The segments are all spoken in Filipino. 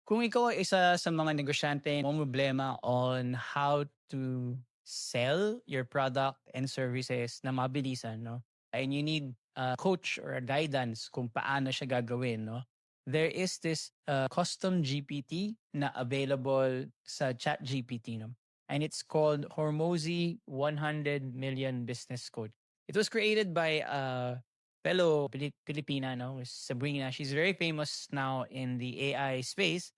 Kung ikaw ay isa sa mga negosyante problema on how to sell your product and services na mabilisan, no? And you need a coach or a guidance kung paano siya gagawin, no? There is this custom GPT na available sa Chat GPT, no? And it's called Hormozy 100 Million Business Code. It was created by fellow Filipina, no? Sabrina. She's very famous now in the AI space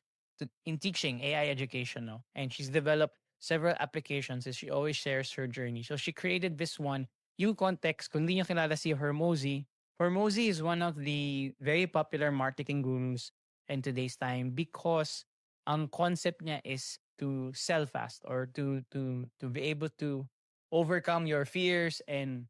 in teaching AI education, no? And she's developed several applications as she always shares her journey. So she created this one. Yung context, kung hindi nyo kilala si Hormozy, Hormozy is one of the very popular marketing gurus in today's time because ang concept niya is to sell fast or to be able to overcome your fears and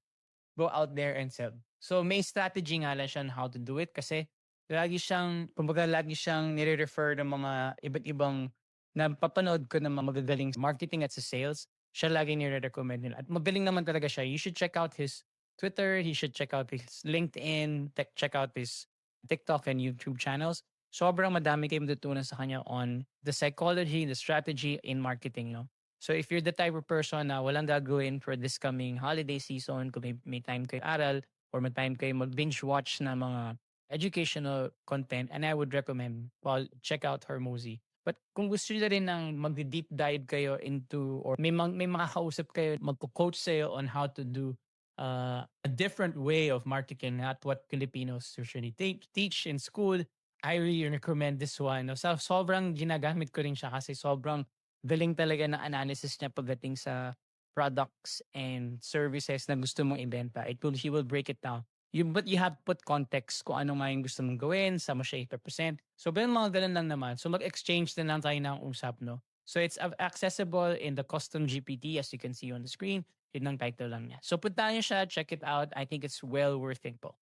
go out there and sell. So may strategy nga lang siya on how to do it kasi lagi siyang nire-refer ng mga iba't ibang napapanood ko ng mga magagaling marketing at sa sales. Siya lagi nire-recommend nila. At magaling naman talaga siya. You should check out his Twitter, he should check out his LinkedIn, check out his TikTok and YouTube channels. Sobrang madami kayong matutunan sa kanya on the psychology, the strategy in marketing, no? So if you're the type of person na walang gagawin for this coming holiday season, kung may time kayo aral or may time kayo mag-binge watch na mga educational content, and I would recommend, well, check out Hormozy. But kung gusto nyo rin ng mag-deep dive kayo into or may makakausap kayo, magko-coach sa'yo on how to do a different way of marketing, not what Filipinos usually teach in school, I really recommend this one. No? Sobrang ginagamit ko rin siya kasi sobrang galing talaga ng analysis niya pagdating sa products and services na gusto mong ibenta. He will break it down. But you have to put context kung ano nga yung gusto mong gawin, saan mo siya i-present. So, mga ganun lang naman. So, mag-exchange na lang tayo ng usap, no? So, it's accessible in the custom GPT as you can see on the screen. Yun ang title lang niya. So, punta niyo siya, check it out. I think it's well worth it po.